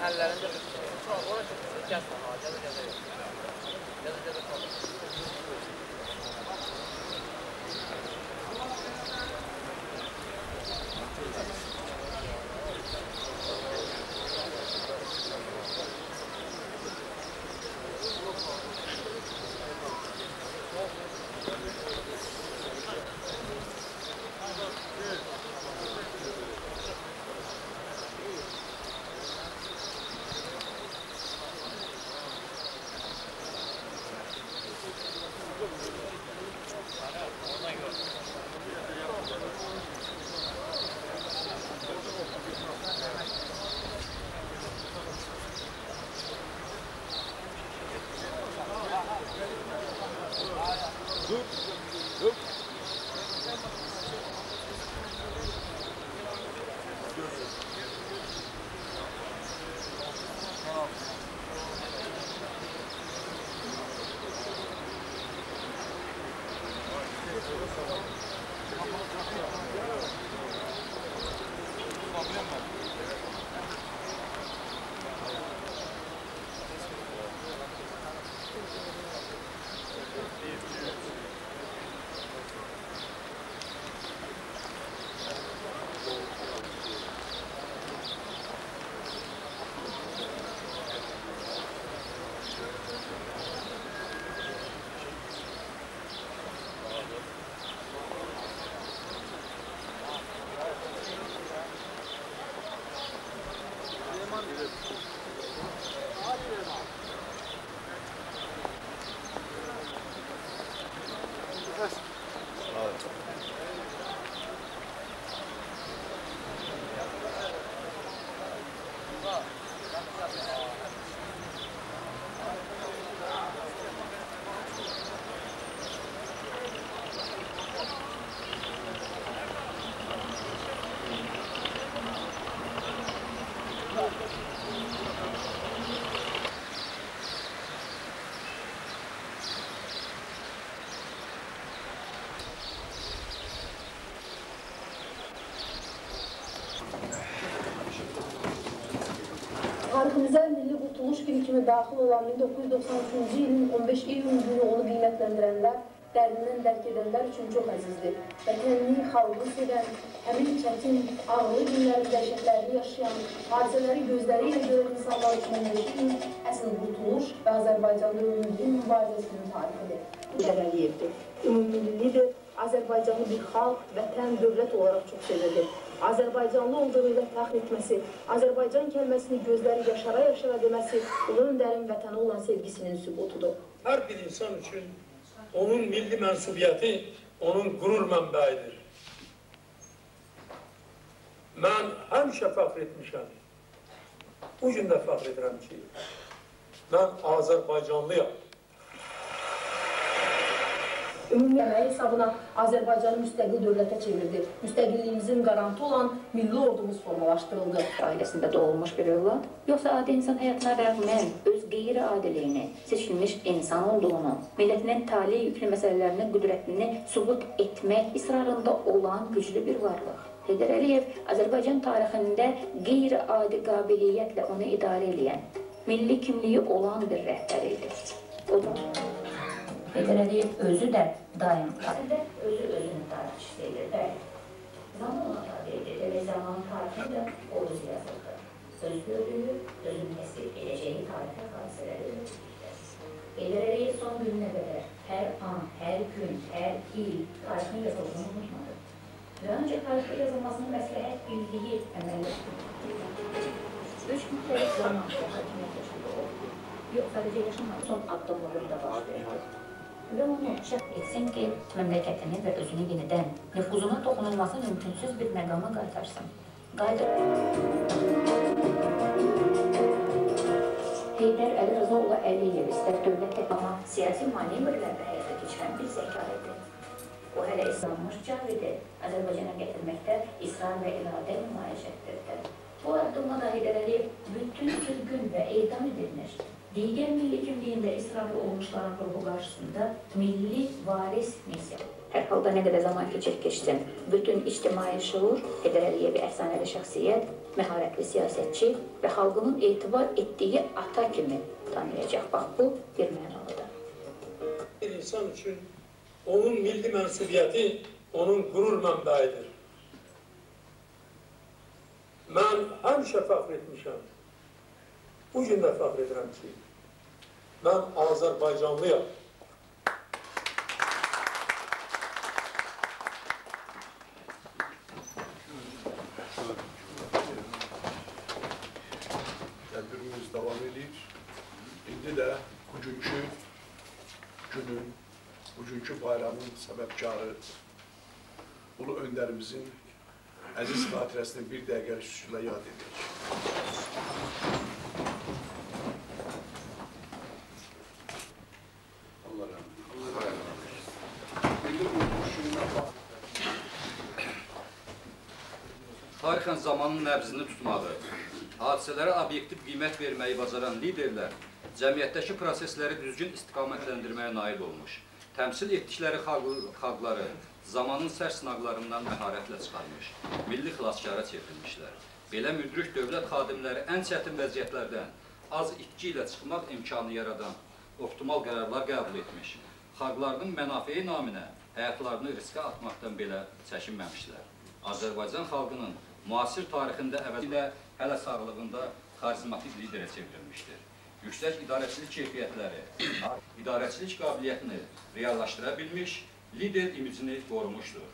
Əllərində bir şey. Orası gəz daha, gəzə-gəzə yox. Gəzə-gəzə qalır. Tariximizə Milli Qurtuluş Günü kimi daxil olan 1993-cü ilin 15 iyun günü onu qiymətləndirənlər, dərindən dərk edənlər üçün çox əzizdir. Vətənini, xalqı sevən, həmin çətin, ağlı günlərin dəhşətlərini yaşayan, hadisələri gözləri ilə görən insanlar üçün 15 iyun əsl qurtuluş və Azərbaycanda ümumi mübarizəsinin tarixidir. Əliyevdir. Ümummillidir, Azərbaycanlı bir xalq, vətən, dövlət olaraq çox sevirdir. Azərbaycanlı olduğu ilə fəxr etməsi, Azərbaycan kəlməsini gözləri yaşara-yaşara deməsi, ulu öndərin vətənə olan sevgisinin sübutudur. Hər bir insan üçün onun milli mənsubiyyəti onun qürur mənbəyidir. Mən həmişə fəxr etmişəm. Bu gün də fəxr edirəm ki, mən Azərbaycanlıyam. Ümumi əməyi hesabına Azərbaycanı müstəqil dövlətə çevirdi. Müstəqilliyimizin qarantı olan milli ordumuz formalaşdırıldı. Ailəsində doğulmuş bir övlad, yoxsa adi insan həyatına rəğmən öz qeyri-adiliyini, seçilmiş insan olduğunu, millətinin tali yüklü məsələlərini, qüdrətini sübut etmək israrında olan güclü bir varlıq. Heydər Əliyev Azərbaycan tarixində qeyri-adi qabiliyyətlə onu idarə edən, milli kimliyi olan bir rəhbər idi. O da Heydər Əliyev özü də daim özünün tarixçisi edir. Zamanla tabi edir və zaman tarixini də o özü yazıldı. Söz gördüyü, özünün təsvir edəcəyi tarixi hadisələri öyrətmişdir. Heydər Əliyev son gününə qədər hər an, hər gün, hər il tarixin yazıldığını unutmadı. Və öncə tarixdə yazılmasının məsləhət bildiyi əməliyyat. 3 müxtəlif zaman hakimiyyət yaşadı o. Yox, sadəcə yaşamadı, son addımlarında baş verdi. Və onu şərt etsin ki, məmləkətini və özünü yenidən nüfuzuna toxunulması mümkünsüz bir məqama qaytarsın. Heydər Əli-Rızaoğlu Əliyev istər dövlət amma siyasi manevrlərdə həyata keçirən bir zəkalıdır. O hələ İslammış Cavidi Azərbaycana gətirməkdə israr və iradə nümayiş etdirdi. Bu addımla da Heydər Əliyev bütün sürgün və edam edilir. Digər milli kimliyində israrlı olmuşların ruhu qarşısında milli varis missiya. Hər halda nə qədər zaman keçsin, bütün ictimai şuur Heydər Əliyevi əfsanəvi şəxsiyyət, məharətli siyasətçi və xalqının etibar etdiyi ata kimi tanıyacaq. Bax, bu bir mənalıdır. Bir insan üçün onun milli mənsubiyyəti onun qürur mənbəyidir. Mən həmişə fəxr etmişəm. Bu gün də fəxr edirəm ki, mən Azərbaycanlıyam. Tədbirimiz davam edir. İndi də bugünkü günün, bugünkü bayramın səbəbkarı Ulu Öndərimizin əziz xatirəsini bir dəqiqə üstündə yad edirik. Tarixən zamanın nəbzini tutmağı, hadisələrə obyektiv qiymət verməyi bacaran liderlər cəmiyyətdəki prosesləri düzgün istiqamətləndirməyə nail olmuş, təmsil etdikləri xalqları zamanın sərt sınaqlarından məharətlə çıxarmış, milli xilaskara çevrilmişlər. Belə müdrik dövlət xadimləri ən çətin vəziyyətlərdən az itki ilə çıxmaq imkanı yaradan optimal qərarlar qəbul etmiş, xalqlarının mənafeyi naminə həyatlarını riskə atmaqdan belə çəkinməmişlər. Azərbaycan xalqının müasir tarixində əvəzlə hələ sağlığında xarizmatik liderə çevrilmişdir. Yüksək idarəçilik keyfiyyətləri, idarəçilik qabiliyyətini reallaşdıra bilmiş, lider imicini qorumuşdur.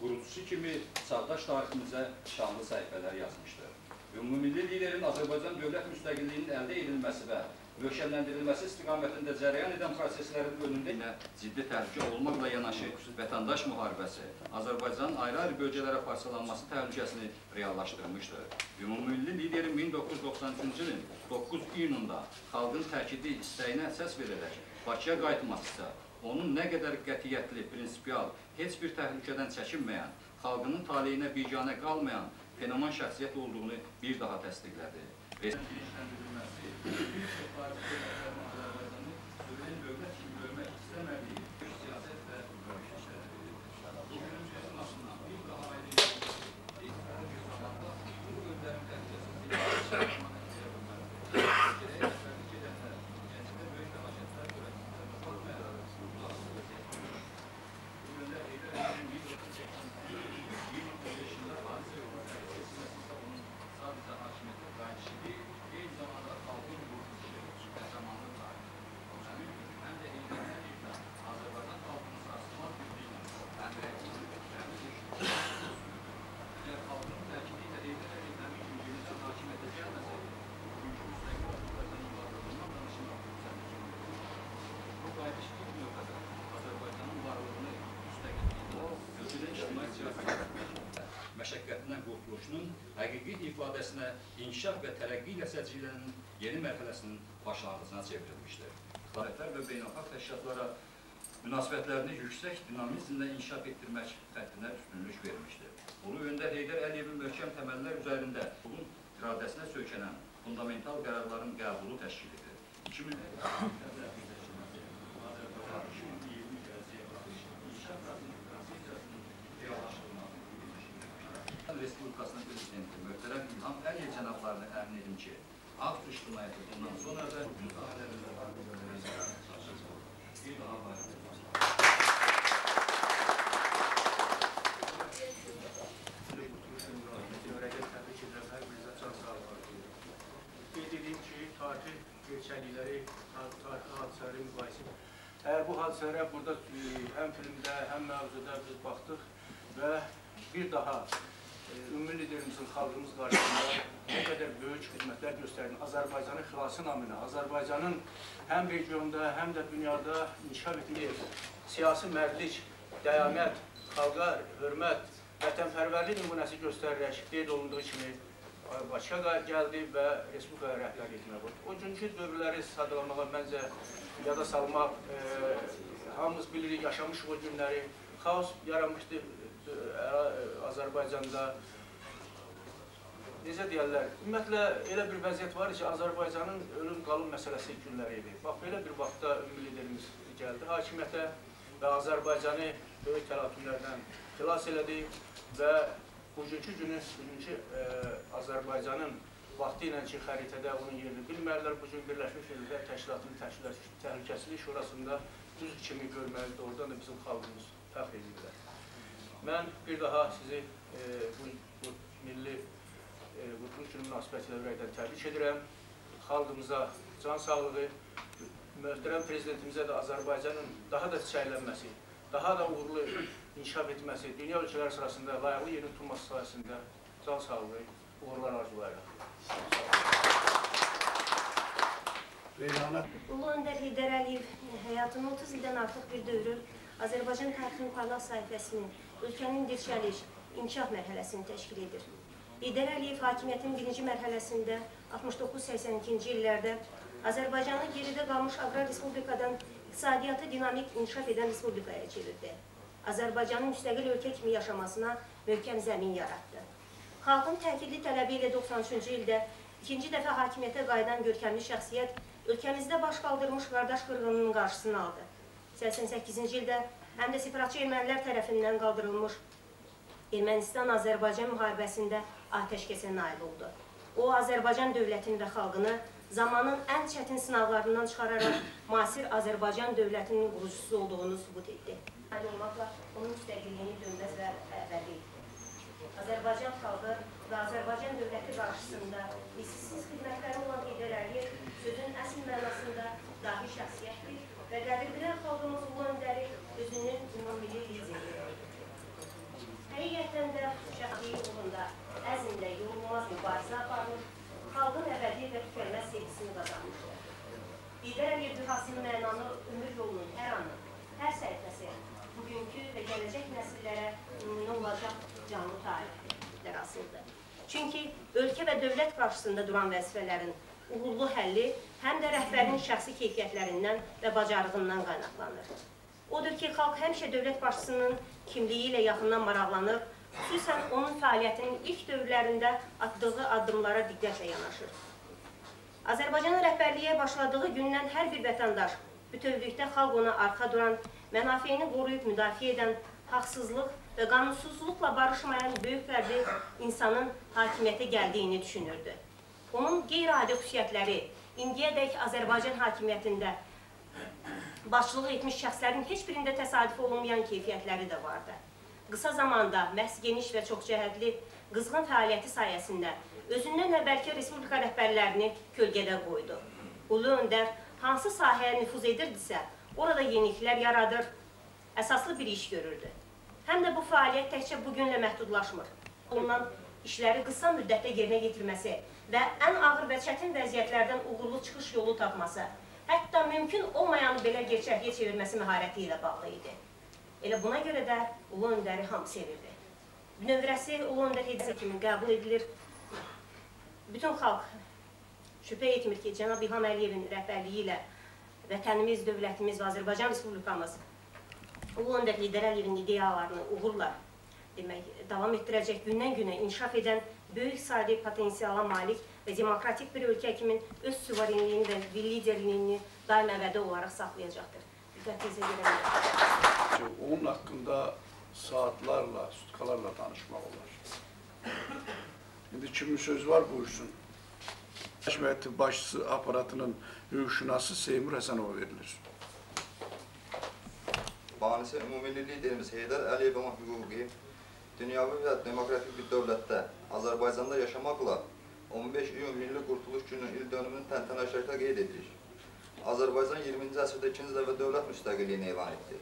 Qurucusu kimi çağdaş tariximizə şanlı səhifələr yazmışdır. Ümumilli liderin Azərbaycan dövlət müstəqilliyinin əldə edilməsi və möhkəmləndirilməsi istiqamətində cərəyan edən proseslərin önündə ciddi təhlükə olmaqla yanaşı vətəndaş müharibəsi, Azərbaycanın ayrı-ayrı bölgələrə parçalanması təhlükəsini reallaşdırmışdır. Ümumilli liderin 1993-cü ilin 9 iyununda xalqın təkidi istəyinə əsas verərək Bakıya qayıtması isə onun nə qədər qətiyyətli, prinsipial, heç bir təhlükədən çəkinməyən, xalqının taleyinə biganə qalmayan fenomen şəxsiyyət olduğunu bir daha təsdiqlədi. Azərbaycanı dövlət kimi görmək istəmədiyi siyasət və bu günün cəzmasından bir daha ayrı bu özlərin təhlükəsizliyi məşəqqətindən qurtuluşunun həqiqi ifadəsinə inkişaf və tərəqqi ilə səcillənin yeni mərhələsinin başlanğıcına çevrilmişdir. Dövlətlər və beynəlxalq təşkilatlara münasibətlərini yüksək dinamizmlə inkişaf etdirmək xəttinə üstünlük vermişdir. Ulu Öndər Heydər Əliyevin möhkəm təməllər üzərində bunun iradəsinə söykənən fundamental qərarların qəbulu təşkil edir. 2020 Respublikasının prezidenti möhtərəm İlham Əliyev cənablarını əmin edim ki, Avto ictimaiyyəti bundan sonra da müsahibələrində bir daha var. Qeyd edeyim ki, tarixi gerçəklikləri, tarixi hadisələri müqayisə. Əgər bu hadisələrə burada həm filmdə, həm mövzuda biz baxdıq və və bir daha ümumi liderimizin xalqımız qarşısında nə qədər böyük xidmətlər göstərdin. Azərbaycanın xilası naminə, Azərbaycanın həm regionda, həm də dünyada inkişaf etdiyi siyasi mərdlik, dəyamət, xalqa hörmət, vətənpərvərlik nümunəsi göstərərək qeyd olunduğu kimi Bakıya gəldi və Respublikaya rəhbərlik etməyə qoydu. O günkü dövrləri sadalamağa, məncə yada salmaq, hamımız bilirik, yaşamışıq o günləri, xaos yaranmışdı Azərbaycanda. Necə deyərlər, ümumiyyətlə elə bir vəziyyət var ki, Azərbaycanın ölüm-qalım məsələsi günləri idi. Bax, belə bir vaxtda ümumi liderimiz gəldi hakimiyyətə və Azərbaycanı böyük təlatümlərdən xilas elədi və bugünkü günü, bugünkü Azərbaycanın vaxtı ilə ki, xəritədə onun yerini bilmərlər. Bugün Birləşmiş Millətlər Təşkilatının Təhlükəsizlik Şurasında düz kimi görməli, doğrudan da bizim xalqımız fəxr edirlər. Mən bir daha sizi bu milli qurtuluş günü münasibətilə ürəkdən təbrik edirəm. Xalqımıza can sağlığı, möhtərəm prezidentimizə də Azərbaycanın daha da çiçəklənməsi, daha da uğurlu inkişaf etməsi, dünya ölkələri sırasında layıqlı yerin tutulması sayəsində can sağlığı, uğurlar arzulayırıq. Ulu Öndər Heydər Əliyev həyatının 30 ildən artıq bir dövrü Azərbaycan tarixinin parlaq sayfasını, ölkənin dirçəliş, inkişaf mərhələsini təşkil edir. Heydər Əliyev hakimiyyətin birinci mərhələsində 69-82-ci illərdə Azərbaycanı geridə qalmış Aqrar Respublikadan iqtisadiyyatı dinamik inkişaf edən Respublikaya çevirdi. Azərbaycanın müstəqil ölkə kimi yaşamasına möhkəm zəmin yaratdı. Xalqın təkidli tələbi ilə 93-cü ildə ikinci dəfə hakimiyyətə qayıdan görkəmli şəxsiyyət ölkəmizdə baş qaldırmış qardaş qırğınının qarşısını aldı. 88-ci ildə həm də separatçı ermənilər tərəfindən qaldırılmış Ermənistan-Azərbaycan müharibəsində atəşkəsə nail oldu. O, Azərbaycan dövlətini və xalqını zamanın ən çətin sınavlarından çıxararaq müasir Azərbaycan dövlətinin qurucusu olduğunu sübut etdi. Nail olmaqla onun müstəqilliyini dönməz və əbədi. Azərbaycan xalqı və Azərbaycan dövləti qarşısında misilsiz xidmətləri olan Heydər Əliyev sözün əsl mənasında dahi şəxsiyyətdir və qədirbilən xalqımız Ulu Öndəri özünün ümummilli lideridir. Həqiqətən də şəxsiyyəti uğrunda əzmlə yorulmaz mübarizə aparılır, xalqın əbədi və tükənməz sevgisini qazanmışdır. Heydər Əliyev dühasının mənanı ömür yolunun hər anı, hər səhifəsi bugünkü və gələcək nəsillərə nümunə olacaq canlı tarixlər asıldır. Çünki ölkə və dövlət qarşısında duran vəzifələrin uğurlu həlli həm də rəhbərin şəxsi keyfiyyətlərindən və bacarığından qaynaqlanır. Odur ki, xalq həmişə dövlət başçısının kimliyi ilə yaxından maraqlanır, xüsusən onun fəaliyyətinin ilk dövrlərində atdığı addımlara diqqətlə yanaşır. Azərbaycanın rəhbərliyə başladığı gündən hər bir vətəndaş bütövlükdə xalq ona arxa duran, mənafeyini qoruyub müdafiə edən, haqsızlıq və qanunsuzluqla barışmayan böyük fərdi insanın hakimiyyətə gəldiyini düşünürdü. Onun qeyri-adi xüsusiyyətləri, indiyədək Azərbaycan hakimiyyətində başçılıq etmiş şəxslərin heç birində təsadüf olunmayan keyfiyyətləri də vardı. Qısa zamanda məhz geniş və çoxcəhətli qızğın fəaliyyəti sayəsində özündən əvvəlki Respublika rəhbərlərini kölgədə qoydu. Ulu Öndər hansı sahəyə nüfuz edirdisə, orada yeniliklər yaradır, əsaslı bir iş görürdü. Həm də bu fəaliyyət təkcə bugünlə məhdudlaşmır. Ondan işləri qısa müddətdə yerinə getirməsi və ən ağır və çətin vəziyyətlərdən uğurlu çıxış yolu tapması, hətta mümkün olmayanı belə gerçəkliyə çevirməsi məharəti ilə bağlı idi. Elə buna görə də Ulu Öndəri hamı sevirdi. Növrəsi Ulu Öndər Heydər kimi qəbul edilir. Bütün xalq şübhə etmir ki, Cənab İlham Əliyevin rəhbərliyi ilə vətənimiz, dövlətimiz və Azərbaycan Respublikamız Ulu Öndər Heydər Əliyevin ideyalarını uğurla davam etdirəcək, gündən-günə inkişaf edən böyük iqtisadi potensiala malik və demokratik bir ölkə kimi öz suverenliyini və liderliyini daim əbədi olaraq saxlayacaqdır. Diqqətinizə görə onun haqqında saatlarla, sutkalarla danışmaq olar. İndi kimin söz var buyursun. Hakimiyyəti başçısı aparatının hüquqşünası Seymur Həsənova verilir. Banisi ümumilli liderimiz Heydər Əliyevin hüquqi, dünyavi və demokratik bir dövlətdə Azərbaycanda yaşamaqla 15 iyun Milli Qurtuluş Günü ildönümünün təntənəşəklə qeyd edilir. Azərbaycan 20-ci əsrdə ikinci dəfə dövlət müstəqilliyini elan etdi.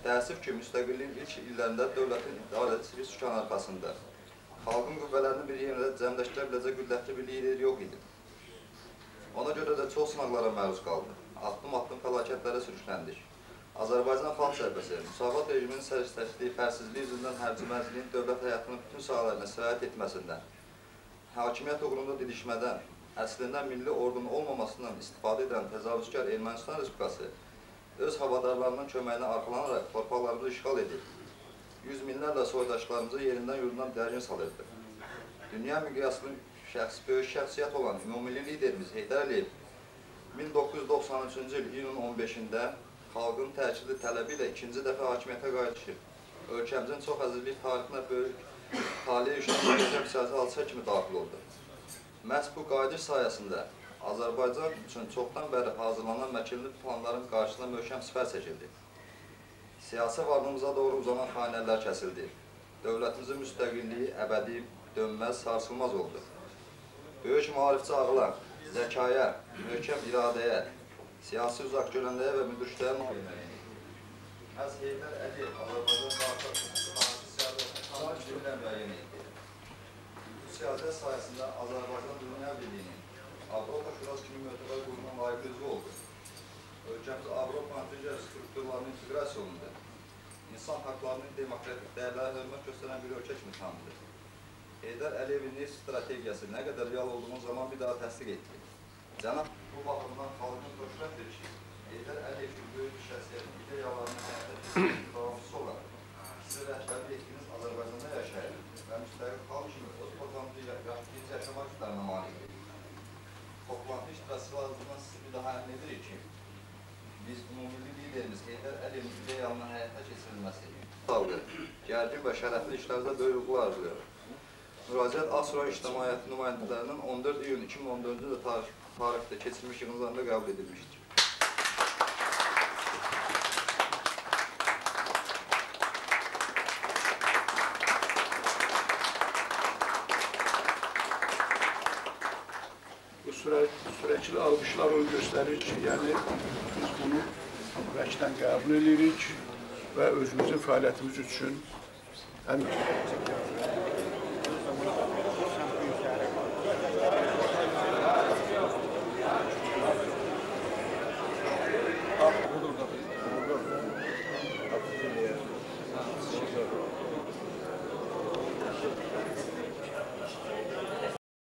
Təəssüf ki, müstəqilliyin ilk illərində dövlətin idarəçiliyi sükan arxasında xalqın qüvvələrini bir yerdə cəmləşdirə biləcək qüdrətli bir lider yox idi. Ona görə də çox sınaqlara məruz qaldı. Addım-addım fəlakətlərə sürükləndik. Azərbaycan Xalq Cəbhəsi, Müsavat rejiminin səriştəşliyi, fərsizliyi üzündən hərci-mərciliyin dövlət həyatının bütün sahələrinə sirayət etməsindən, hakimiyyət uğrunda didişmədən, əslində milli ordunun olmamasından istifadə edən təcavüzkar Ermənistan Respublikası öz havadarlarının köməyinə arxalanaraq torpaqlarımızı işğal edib, yüz minlərlə soydaşlarımızı yerindən yurdundan dərgin salırdı. Dünya miqyaslı böyük şəxsiyyət olan ümumilli liderimiz Heydər Əliyev 1993-cü il iyunun 15-də xalqın təkidi tələbi ilə ikinci dəfə hakimiyyətə qayıtışıb, ölkəmizin çox əzizlik tarixinə böyük taliyə işləyən siyasi hadisə kimi daxil oldu. Məhz bu qayıdış sayəsində Azərbaycan üçün çoxdan bəri hazırlanan məkirli planların qarşısına möhkəm sifər çəkildi. Siyasi varlığımıza doğru uzanan xanələr kəsildi. Dövlətimizin müstəqilliyi əbədi, dönməz, sarsılmaz oldu. Böyük maarifçi ağla, zəkaya, möhkəm iradəyə, siyasi uzaqgörənliyə və müdürçüləyə Məhz Heydər Əliyev Azərbaycan siyasətlə müəyyən etdi. Bu siyasət sayəsində Azərbaycan Dünya Birliyinin Avropa Şurası kimi mötəbər qurumuna layiq üzvü oldu. Ölkəmiz Avropa digər strukturlarının inteqrasiya olundu. İnsan haqlarının demokratik dəyərlərə hörmət göstərən bir ölkə kimi tanındı. Heydər Əliyevin strategiyası nə qədər real olduğunu zaman bir daha təsdiq etdi. Cənab, bu baxımdan xalqın xoşbəxtdir ki, Heydər Əliyev kimi böyük bir şəxsiyyətin ideyalarını həyata keçirmək davamsız olaraq siz rəhbərlik etdiyiniz Azərbaycanda yaşayır və müstəqil xalq kimi öz torpağımızı yaşamaq istərine malikdir. Toplantı iştirakçılarımızdan sizi bir daha əmin edirik ki, biz ümumilli liderimiz Heydər Əliyevin ideyanının həyata keçirilməsi, gərgin və şərəfli işlərimizdə böyük uğurlar arzulayırıq. Müraciət Asura İctimaiyyəti nümayəndələrinin 14 iyun 2014-cü il tarixdə keçirilmiş yığınlarında qəbul edilmişdir. Bu sürəkli alqışlar onu göstərir ki, yəni biz bunu vəkildən qəbul edirik və özümüzün fəaliyyətimiz üçün həmçinin